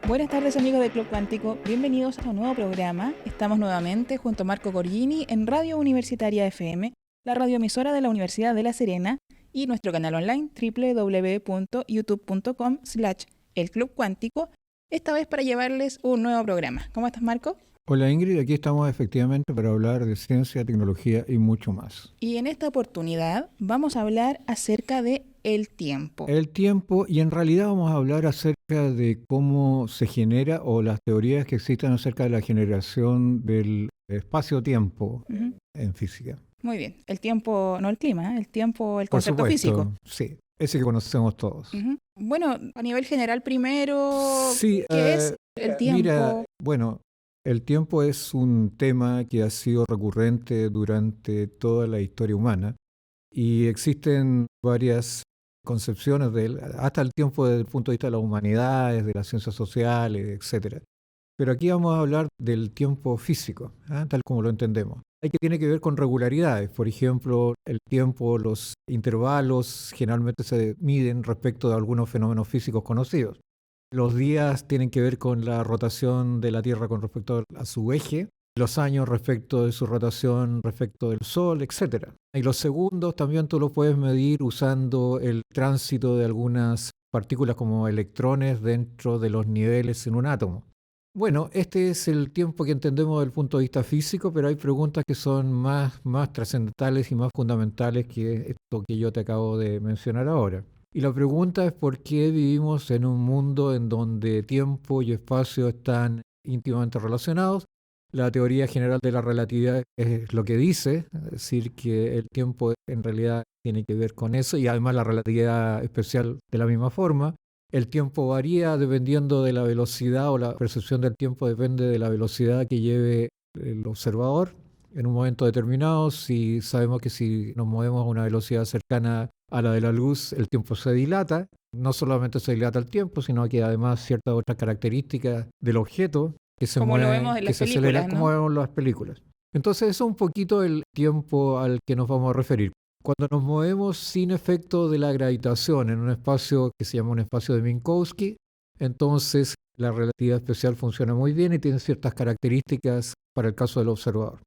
Buenas tardes amigos de Club Cuántico, bienvenidos a un nuevo programa. Estamos nuevamente junto a Marco Gorgini en Radio Universitaria FM, la radioemisora de la Universidad de La Serena y nuestro canal online www.youtube.com/elclubcuántico, esta vez para llevarles un nuevo programa. ¿Cómo estás, Marco? Hola Ingrid, aquí estamos efectivamente para hablar de ciencia, tecnología y mucho más. Y en esta oportunidad vamos a hablar acerca de el tiempo. El tiempo, y en realidad vamos a hablar acerca de cómo se genera o las teorías que existen acerca de la generación del espacio-tiempo en física. Muy bien, el tiempo, no el clima, el tiempo, el Por concepto supuesto, físico. sí, ese que conocemos todos. Bueno, a nivel general primero, Sí, ¿qué es el tiempo? Mira, bueno, el tiempo es un tema que ha sido recurrente durante toda la historia humana y existen varias concepciones de él, hasta el tiempo desde el punto de vista de las humanidades, de las ciencias sociales, etcétera. Pero aquí vamos a hablar del tiempo físico, tal como lo entendemos. Hay que tiene que ver con regularidades. Por ejemplo, el tiempo, los intervalos generalmente se miden respecto de algunos fenómenos físicos conocidos. Los días tienen que ver con la rotación de la Tierra con respecto a su eje, los años respecto de su rotación respecto del Sol, etc. Y los segundos también tú los puedes medir usando el tránsito de algunas partículas como electrones dentro de los niveles en un átomo. Bueno, este es el tiempo que entendemos desde el punto de vista físico, pero hay preguntas que son más trascendentales y más fundamentales que esto que yo te acabo de mencionar ahora. Y la pregunta es por qué vivimos en un mundo en donde tiempo y espacio están íntimamente relacionados. La teoría general de la relatividad es lo que dice, es decir, que el tiempo en realidad tiene que ver con eso y además la relatividad especial de la misma forma. El tiempo varía dependiendo de la velocidad o la percepción del tiempo depende de la velocidad que lleve el observador en un momento determinado. Si sabemos que si nos movemos a una velocidad cercana a la de la luz, el tiempo se dilata. No solamente se dilata el tiempo, sino que además ciertas otras características del objeto que se Como lo mueven, vemos en que las se aceleran, películas, como ¿no? vemos en las películas. Entonces eso es un poquito el tiempo al que nos vamos a referir. Cuando nos movemos sin efecto de la gravitación en un espacio que se llama un espacio de Minkowski, entonces la relatividad especial funciona muy bien y tiene ciertas características para el caso del observador.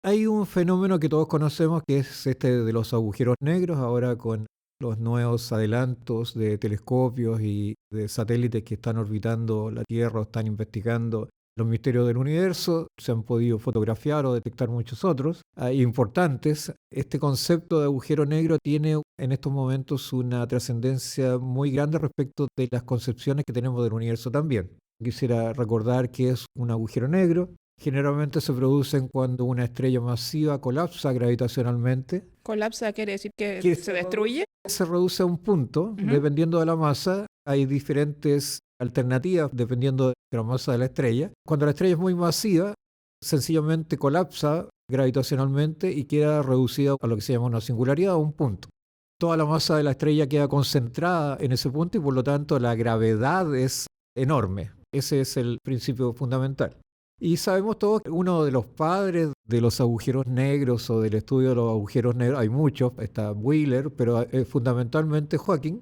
Hay un fenómeno que todos conocemos que es este de los agujeros negros, ahora con los nuevos adelantos de telescopios y de satélites que están orbitando la Tierra o están investigando los misterios del universo, se han podido fotografiar o detectar muchos otros importantes. Este concepto de agujero negro tiene en estos momentos una trascendencia muy grande respecto de las concepciones que tenemos del universo también. Quisiera recordar que es un agujero negro. Generalmente se producen cuando una estrella masiva colapsa gravitacionalmente. Colapsa quiere decir que Que se destruye. Se reduce a un punto, dependiendo de la masa. Hay diferentes alternativas dependiendo de la masa de la estrella. Cuando la estrella es muy masiva, sencillamente colapsa gravitacionalmente y queda reducida a lo que se llama una singularidad o un punto. Toda la masa de la estrella queda concentrada en ese punto y por lo tanto la gravedad es enorme. Ese es el principio fundamental. Y sabemos todos que uno de los padres de los agujeros negros o del estudio de los agujeros negros, hay muchos, está Wheeler, pero fundamentalmente Hawking,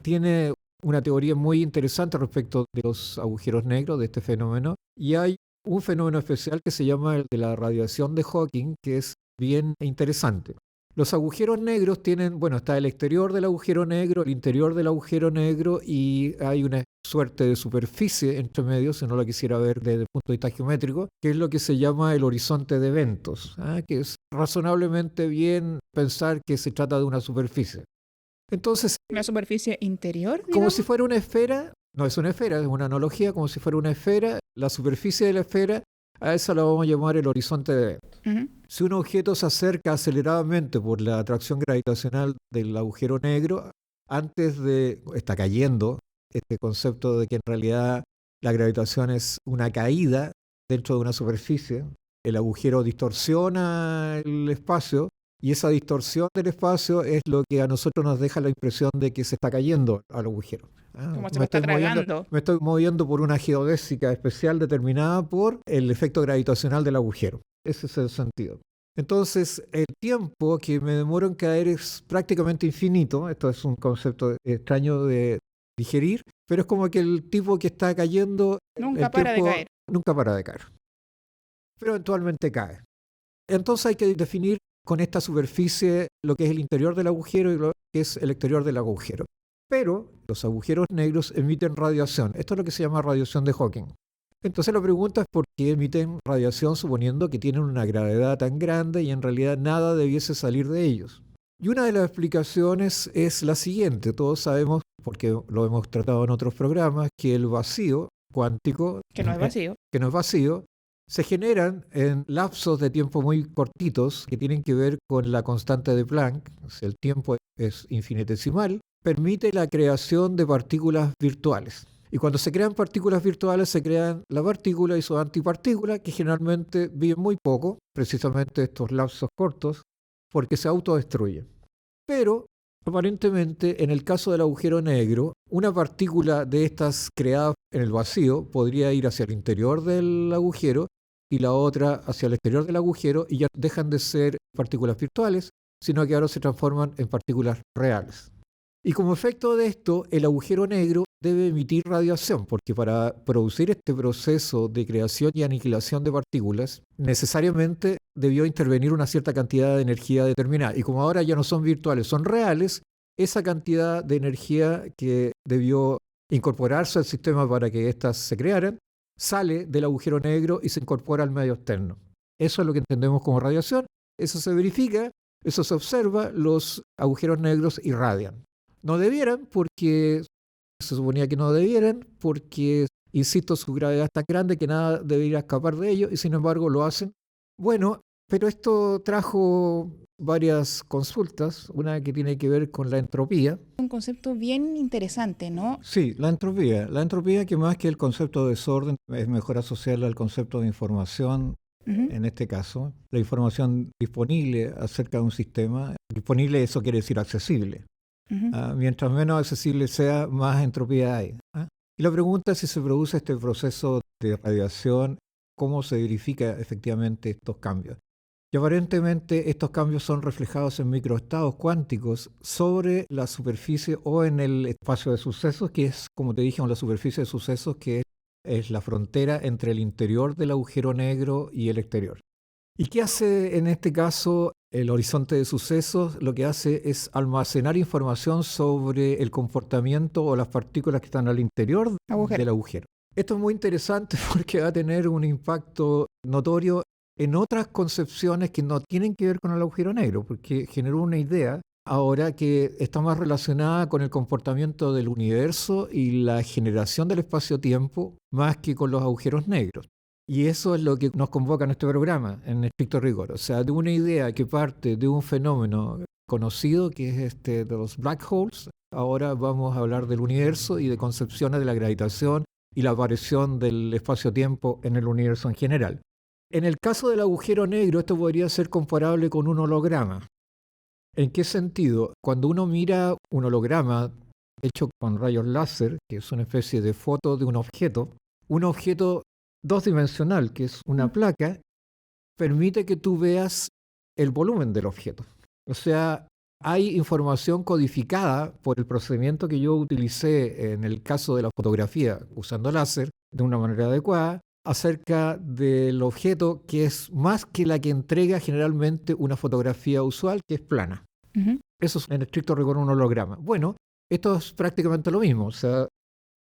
tiene una teoría muy interesante respecto de los agujeros negros, de este fenómeno. Y hay un fenómeno especial que se llama el de la radiación de Hawking, que es bien interesante. Los agujeros negros tienen, bueno, está el exterior del agujero negro, el interior del agujero negro y hay una suerte de superficie entre medio, si no la quisiera ver desde el punto de vista geométrico, que es lo que se llama el horizonte de eventos, que es razonablemente bien pensar que se trata de una superficie. Entonces, ¿Una superficie interior, como digamos? si fuera una esfera, no es una esfera, es una analogía, como si fuera una esfera, la superficie de la esfera, a esa la vamos a llamar el horizonte de eventos. Si un objeto se acerca aceleradamente por la atracción gravitacional del agujero negro, está cayendo, este concepto de que en realidad la gravitación es una caída dentro de una superficie, el agujero distorsiona el espacio y esa distorsión del espacio es lo que a nosotros nos deja la impresión de que se está cayendo al agujero. Como se lo está tragando. Me estoy moviendo por una geodésica especial determinada por el efecto gravitacional del agujero. Ese es el sentido. Entonces, el tiempo que me demoro en caer es prácticamente infinito. Esto es un concepto extraño de digerir, pero es como que el tipo que está cayendo, Nunca para de caer. Nunca para de caer, pero eventualmente cae. Entonces hay que definir con esta superficie lo que es el interior del agujero y lo que es el exterior del agujero. Pero los agujeros negros emiten radiación. Esto es lo que se llama radiación de Hawking. Entonces la pregunta es por qué emiten radiación suponiendo que tienen una gravedad tan grande y en realidad nada debiese salir de ellos. Y una de las explicaciones es la siguiente. Todos sabemos, porque lo hemos tratado en otros programas, que el vacío cuántico, Que no es vacío, se generan en lapsos de tiempo muy cortitos que tienen que ver con la constante de Planck. O sea, el tiempo es infinitesimal, permite la creación de partículas virtuales. Y cuando se crean partículas virtuales, se crean la partícula y su antipartícula, que generalmente viven muy poco, precisamente estos lapsos cortos, porque se autodestruyen. Pero, aparentemente, en el caso del agujero negro, una partícula de estas creadas en el vacío podría ir hacia el interior del agujero y la otra hacia el exterior del agujero y ya dejan de ser partículas virtuales, sino que ahora se transforman en partículas reales. Y como efecto de esto, el agujero negro debe emitir radiación, porque para producir este proceso de creación y aniquilación de partículas, necesariamente debió intervenir una cierta cantidad de energía determinada. Y como ahora ya no son virtuales, son reales, esa cantidad de energía que debió incorporarse al sistema para que éstas se crearan, sale del agujero negro y se incorpora al medio externo. Eso es lo que entendemos como radiación, eso se verifica, eso se observa, los agujeros negros irradian. No debieran porque se suponía que no debieran porque, insisto, su gravedad es tan grande que nada debería escapar de ellos y sin embargo lo hacen. Bueno, pero esto trajo varias consultas, una que tiene que ver con la entropía. Un concepto bien interesante, ¿no? Sí, la entropía. La entropía, que más que el concepto de desorden, es mejor asociarla al concepto de información. En este caso, la información disponible acerca de un sistema. Disponible, eso quiere decir accesible. Mientras menos accesible sea, más entropía hay. Y la pregunta es si se produce este proceso de radiación, cómo se verifica efectivamente estos cambios. Y aparentemente estos cambios son reflejados en microestados cuánticos sobre la superficie o en el espacio de sucesos, que es, como te dije, la superficie de sucesos, que es la frontera entre el interior del agujero negro y el exterior. ¿Y qué hace en este caso el horizonte de sucesos? Lo que hace es almacenar información sobre el comportamiento o las partículas que están al interior del agujero. Esto es muy interesante porque va a tener un impacto notorio en otras concepciones que no tienen que ver con el agujero negro, porque generó una idea ahora que está más relacionada con el comportamiento del universo y la generación del espacio-tiempo más que con los agujeros negros. Y eso es lo que nos convoca en este programa, en estricto rigor. O sea, de una idea que parte de un fenómeno conocido, que es de los black holes, ahora vamos a hablar del universo y de concepciones de la gravitación y la aparición del espacio-tiempo en el universo en general. En el caso del agujero negro, esto podría ser comparable con un holograma. ¿En qué sentido? Cuando uno mira un holograma hecho con rayos láser, que es una especie de foto de un objeto dos-dimensional, que es una placa, permite que tú veas el volumen del objeto. O sea, hay información codificada por el procedimiento que yo utilicé en el caso de la fotografía usando láser de una manera adecuada acerca del objeto, que es más que la que entrega generalmente una fotografía usual, que es plana. Eso es en estricto rigor un holograma. Bueno, esto es prácticamente lo mismo. O sea,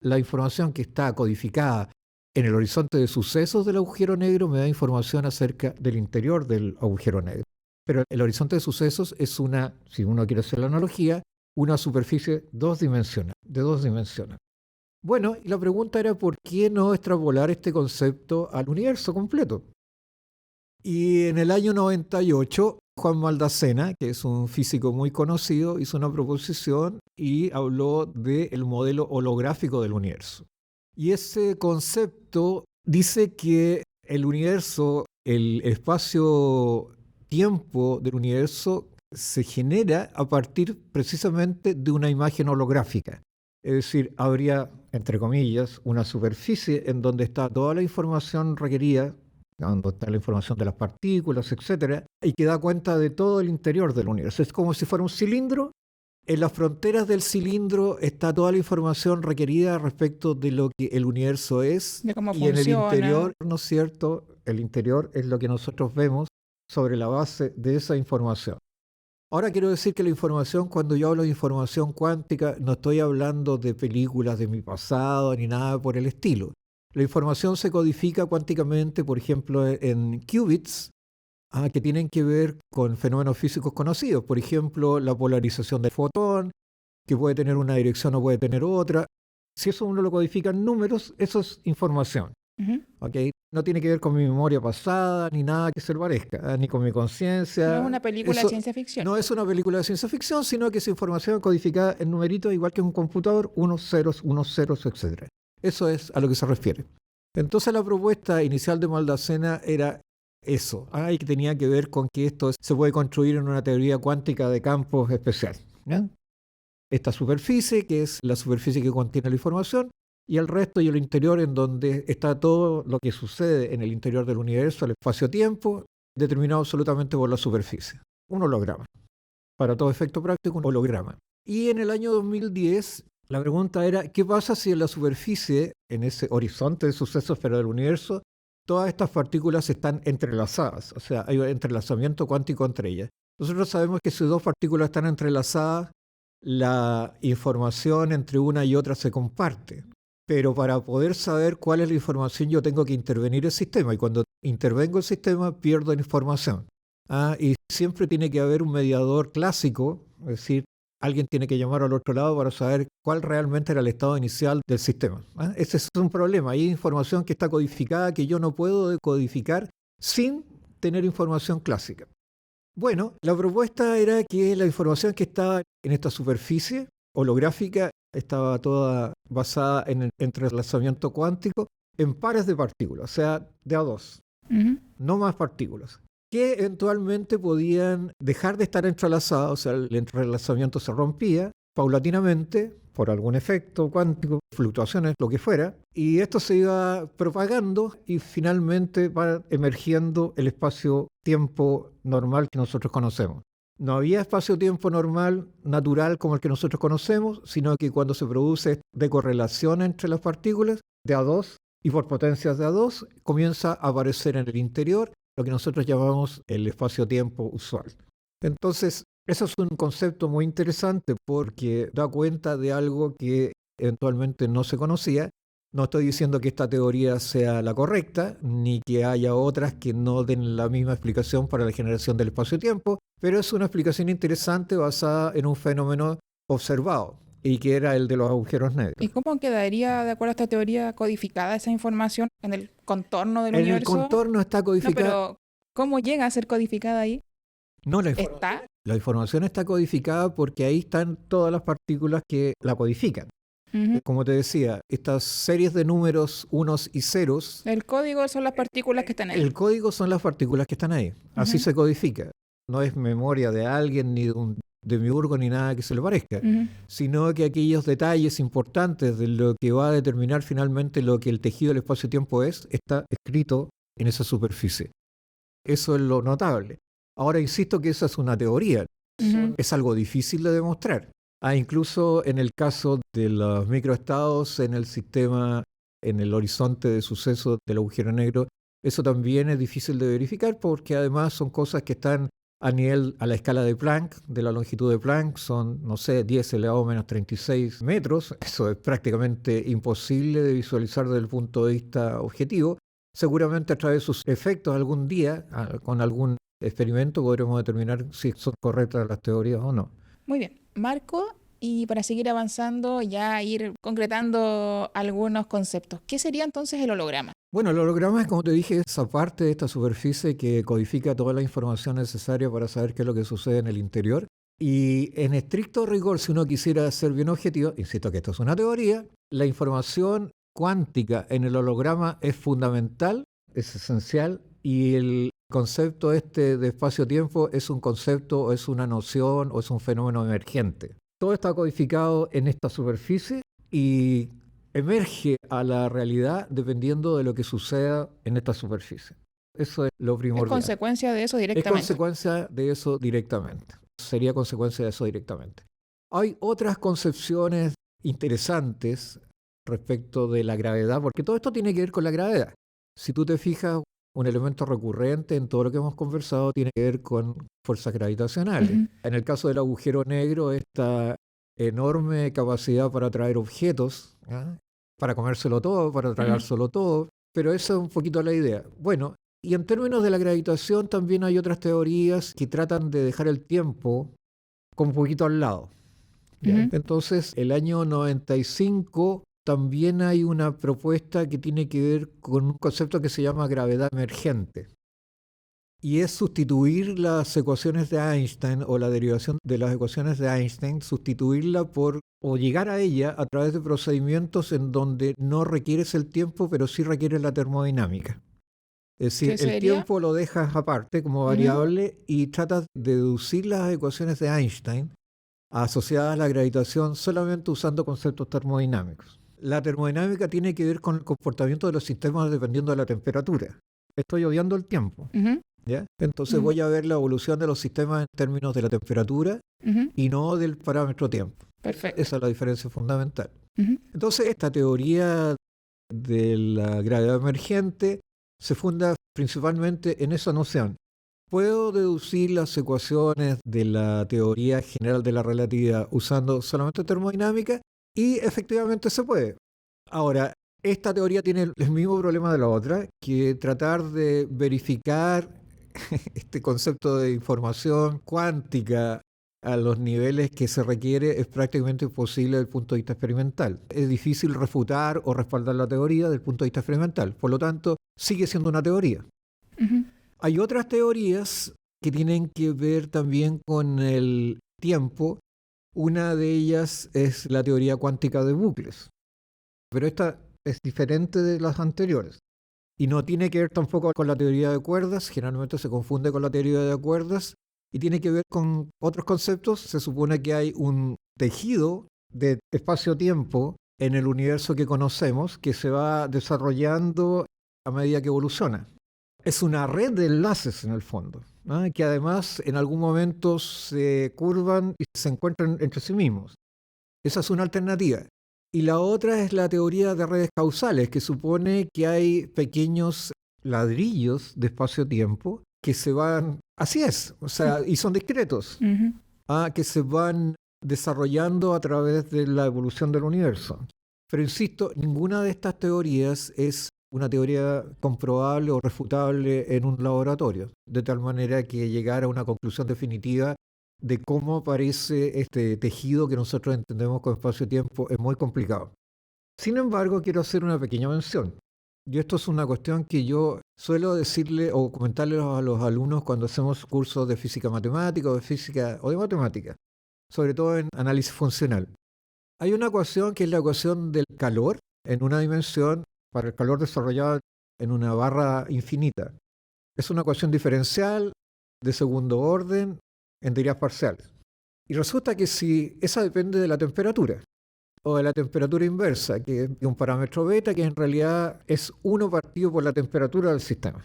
la información que está codificada en el horizonte de sucesos del agujero negro me da información acerca del interior del agujero negro. Pero el horizonte de sucesos es una, si uno quiere hacer la analogía, una superficie de dos dimensiones. Bueno, y la pregunta era ¿por qué no extrapolar este concepto al universo completo? Y en el año 98, Juan Maldacena, que es un físico muy conocido, hizo una proposición y habló del modelo holográfico del universo. Y ese concepto dice que el universo, el espacio-tiempo del universo se genera a partir precisamente de una imagen holográfica. Es decir, habría, entre comillas, una superficie en donde está toda la información requerida, donde está la información de las partículas, etc., y que da cuenta de todo el interior del universo. Es como si fuera un cilindro En las fronteras del cilindro está toda la información requerida respecto de lo que el universo es. De cómo y en el funciona. interior, ¿no es cierto? El interior es lo que nosotros vemos sobre la base de esa información. Ahora quiero decir que la información, cuando yo hablo de información cuántica, no estoy hablando de películas de mi pasado ni nada por el estilo. La información se codifica cuánticamente, por ejemplo, en qubits, que tienen que ver con fenómenos físicos conocidos. Por ejemplo, la polarización del fotón, que puede tener una dirección o puede tener otra. Si eso uno lo codifica en números, eso es información. ¿Okay? No tiene que ver con mi memoria pasada, ni nada que se le parezca, ni con mi conciencia. No es una película de ciencia ficción. No es una película de ciencia ficción, sino que es información codificada en numeritos, igual que en un computador, unos ceros, etc. Eso es a lo que se refiere. Entonces la propuesta inicial de Maldacena era eso, y que tenía que ver con que esto se puede construir en una teoría cuántica de campos especial. ¿Ya? Esta superficie, que es la superficie que contiene la información, y el resto y el interior, en donde está todo lo que sucede en el interior del universo, el espacio-tiempo, determinado absolutamente por la superficie. Un holograma. Para todo efecto práctico, un holograma. Y en el año 2010, la pregunta era, ¿qué pasa si en la superficie, en ese horizonte de sucesos pero del universo, todas estas partículas están entrelazadas? O sea, hay un entrelazamiento cuántico entre ellas. Nosotros sabemos que si dos partículas están entrelazadas, la información entre una y otra se comparte. Pero para poder saber cuál es la información, yo tengo que intervenir el sistema. Y cuando intervengo el sistema, pierdo información. Y siempre tiene que haber un mediador clásico, es decir, alguien tiene que llamar al otro lado para saber cuál realmente era el estado inicial del sistema. Ese es un problema. Hay información que está codificada que yo no puedo decodificar sin tener información clásica. Bueno, la propuesta era que la información que estaba en esta superficie holográfica estaba toda basada en el entrelazamiento cuántico en pares de partículas, o sea, de a dos, no más partículas, que eventualmente podían dejar de estar entrelazadas, o sea, el entrelazamiento se rompía paulatinamente por algún efecto cuántico, fluctuaciones, lo que fuera, y esto se iba propagando y finalmente va emergiendo el espacio-tiempo normal que nosotros conocemos. No había espacio-tiempo normal, natural, como el que nosotros conocemos, sino que cuando se produce decorrelación entre las partículas de A2 y por potencias de A2, comienza a aparecer en el interior lo que nosotros llamamos el espacio-tiempo usual. Entonces, eso es un concepto muy interesante porque da cuenta de algo que eventualmente no se conocía. No estoy diciendo que esta teoría sea la correcta, ni que haya otras que no den la misma explicación para la generación del espacio-tiempo, pero es una explicación interesante basada en un fenómeno observado, y que era el de los agujeros negros. ¿Y cómo quedaría, de acuerdo a esta teoría, codificada esa información en el contorno del universo? En el contorno está codificada. No, pero ¿cómo llega a ser codificada ahí? No, ¿Está? La información está codificada porque ahí están todas las partículas que la codifican. Como te decía, estas series de números unos y ceros. El código son las partículas que están ahí. El código son las partículas que están ahí. Así se codifica. No es memoria de alguien, ni de un demiurgo, ni nada que se le parezca, sino que aquellos detalles importantes de lo que va a determinar finalmente lo que el tejido del espacio-tiempo es, está escrito en esa superficie. Eso es lo notable. Ahora insisto que esa es una teoría. Es algo difícil de demostrar. Incluso en el caso de los microestados en el sistema, en el horizonte de sucesos del agujero negro, eso también es difícil de verificar porque además son cosas que están a la escala de Planck, de la longitud de Planck, son, no sé, 10 elevado a menos 36 metros. Eso es prácticamente imposible de visualizar desde el punto de vista objetivo. Seguramente a través de sus efectos algún día, con algún experimento, podremos determinar si son correctas las teorías o no. Muy bien. Marco, y para seguir avanzando, ya ir concretando algunos conceptos. ¿Qué sería entonces el holograma? Bueno, el holograma es, como te dije, esa parte de esta superficie que codifica toda la información necesaria para saber qué es lo que sucede en el interior. Y en estricto rigor, si uno quisiera ser bien objetivo, insisto que esto es una teoría, la información cuántica en el holograma es fundamental, es esencial, y el concepto de espacio-tiempo es un concepto, o es una noción, o es un fenómeno emergente. Todo está codificado en esta superficie y emerge a la realidad dependiendo de lo que suceda en esta superficie. Eso es lo primordial. ¿Es consecuencia de eso directamente? Es consecuencia de eso directamente. Sería consecuencia de eso directamente. Hay otras concepciones interesantes respecto de la gravedad, porque todo esto tiene que ver con la gravedad. Si tú te fijas, un elemento recurrente en todo lo que hemos conversado tiene que ver con fuerzas gravitacionales. En el caso del agujero negro, esta enorme capacidad para atraer objetos, ¿ah? Para comérselo todo, para tragárselo todo, pero esa es un poquito la idea. Bueno, y en términos de la gravitación también hay otras teorías que tratan de dejar el tiempo como un poquito al lado. Entonces, el año 95 también hay una propuesta que tiene que ver con un concepto que se llama gravedad emergente. Y es sustituir las ecuaciones de Einstein o la derivación de las ecuaciones de Einstein, sustituirla por, o llegar a ella a través de procedimientos en donde no requieres el tiempo, pero sí requieres la termodinámica. Es decir, el tiempo lo dejas aparte como variable y tratas de deducir las ecuaciones de Einstein asociadas a la gravitación solamente usando conceptos termodinámicos. La termodinámica tiene que ver con el comportamiento de los sistemas dependiendo de la temperatura. Estoy obviando el tiempo. ¿Ya? Entonces voy a ver la evolución de los sistemas en términos de la temperatura y no del parámetro tiempo. Perfecto. Esa es la diferencia fundamental. Entonces esta teoría de la gravedad emergente se funda principalmente en esa noción. Puedo deducir las ecuaciones de la teoría general de la relatividad usando solamente termodinámica y efectivamente se puede. Ahora, esta teoría tiene el mismo problema de la otra, que tratar de verificar este concepto de información cuántica a los niveles que se requiere es prácticamente imposible desde el punto de vista experimental. Es difícil refutar o respaldar la teoría desde el punto de vista experimental. Por lo tanto, sigue siendo una teoría. Hay otras teorías que tienen que ver también con el tiempo. Una de ellas es la teoría cuántica de bucles. Pero esta es diferente de las anteriores. Y no tiene que ver tampoco con la teoría de cuerdas, generalmente se confunde con la teoría de cuerdas, y tiene que ver con otros conceptos. Se supone que hay un tejido de espacio-tiempo en el universo que conocemos que se va desarrollando a medida que evoluciona. Es una red de enlaces en el fondo, ¿no? Que además en algún momento se curvan y se encuentran entre sí mismos. Esa es una alternativa. Y la otra es la teoría de redes causales, que supone que hay pequeños ladrillos de espacio-tiempo que se van, así es, o sea, y son discretos, que se van desarrollando a través de la evolución del universo. Pero insisto, ninguna de estas teorías es una teoría comprobable o refutable en un laboratorio, de tal manera que llegar a una conclusión definitiva de cómo aparece este tejido que nosotros entendemos como espacio-tiempo es muy complicado. Sin embargo, quiero hacer una pequeña mención. Y esto es una cuestión que yo suelo decirle o comentarle a los alumnos cuando hacemos cursos de física matemática o de física o de matemática, sobre todo en análisis funcional. Hay una ecuación que es la ecuación del calor en una dimensión para el calor desarrollado en una barra infinita. Es una ecuación diferencial de segundo orden en teorías parciales. Y resulta que si esa depende de la temperatura, o de la temperatura inversa, que es un parámetro beta, que en realidad es 1 partido por la temperatura del sistema.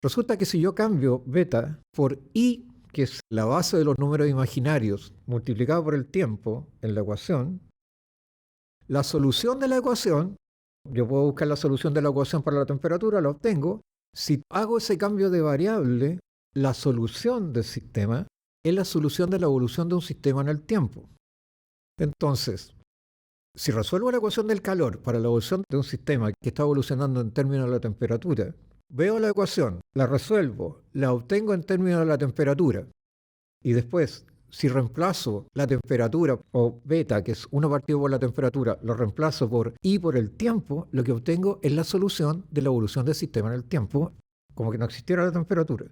Resulta que si yo cambio beta por I, que es la base de los números imaginarios, multiplicado por el tiempo en la ecuación, la solución de la ecuación, yo puedo buscar la solución de la ecuación para la temperatura, la obtengo. Si hago ese cambio de variable, la solución del sistema es la solución de la evolución de un sistema en el tiempo. Entonces, si resuelvo la ecuación del calor para la evolución de un sistema que está evolucionando en términos de la temperatura, veo la ecuación, la resuelvo, la obtengo en términos de la temperatura, y después, si reemplazo la temperatura o beta, que es 1 partido por la temperatura, lo reemplazo por I por el tiempo, lo que obtengo es la solución de la evolución del sistema en el tiempo, como que no existiera la temperatura.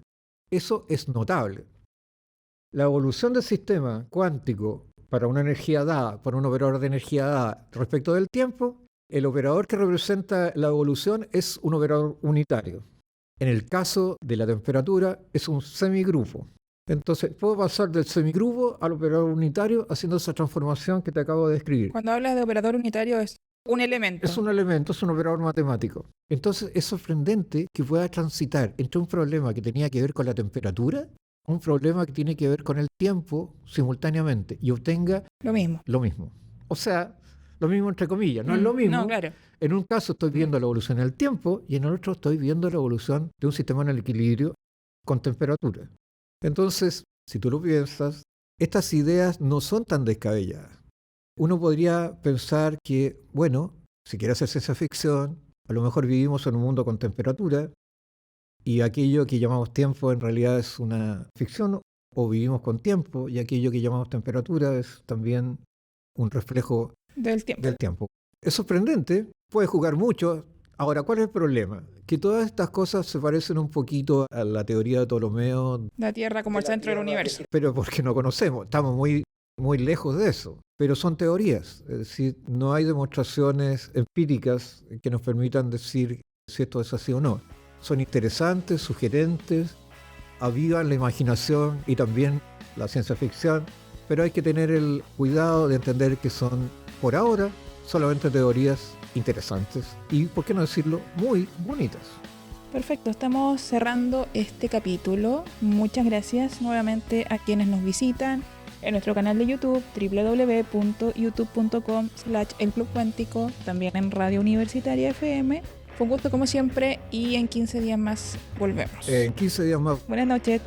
Eso es notable. La evolución del sistema cuántico para una energía dada, por un operador de energía dada respecto del tiempo, el operador que representa la evolución es un operador unitario. En el caso de la temperatura es un semigrupo. Entonces, puedo pasar del semigrupo al operador unitario haciendo esa transformación que te acabo de describir. Cuando hablas de operador unitario es un elemento. Es un elemento, es un operador matemático. Entonces, es sorprendente que pueda transitar entre un problema que tenía que ver con la temperatura un problema que tiene que ver con el tiempo simultáneamente y obtenga Lo mismo. lo mismo. O sea, lo mismo entre comillas, no es lo mismo. No, claro. En un caso estoy viendo la evolución del tiempo y en el otro estoy viendo la evolución de un sistema en el equilibrio con temperatura. Entonces, si tú lo piensas, estas ideas no son tan descabelladas. Uno podría pensar que, bueno, si quiere hacer ciencia ficción, a lo mejor vivimos en un mundo con temperatura y aquello que llamamos tiempo en realidad es una ficción, o vivimos con tiempo y aquello que llamamos temperatura es también un reflejo Del tiempo. del tiempo. Es sorprendente, puede jugar mucho. Ahora, ¿cuál es el problema? Que todas estas cosas se parecen un poquito a la teoría de Ptolomeo, La Tierra como el centro del universo. pero porque no conocemos, estamos muy lejos de eso. Pero son teorías, es decir, no hay demostraciones empíricas que nos permitan decir si esto es así o no. Son interesantes, sugerentes, avivan la imaginación y también la ciencia ficción, pero hay que tener el cuidado de entender que son, por ahora, solamente teorías interesantes y, por qué no decirlo, muy bonitas. Perfecto, estamos cerrando este capítulo. Muchas gracias nuevamente a quienes nos visitan en nuestro canal de YouTube, www.youtube.com/elclubcuántico, también en Radio Universitaria FM. Fue un gusto como siempre y en 15 días más volvemos. En 15 días más. Buenas noches.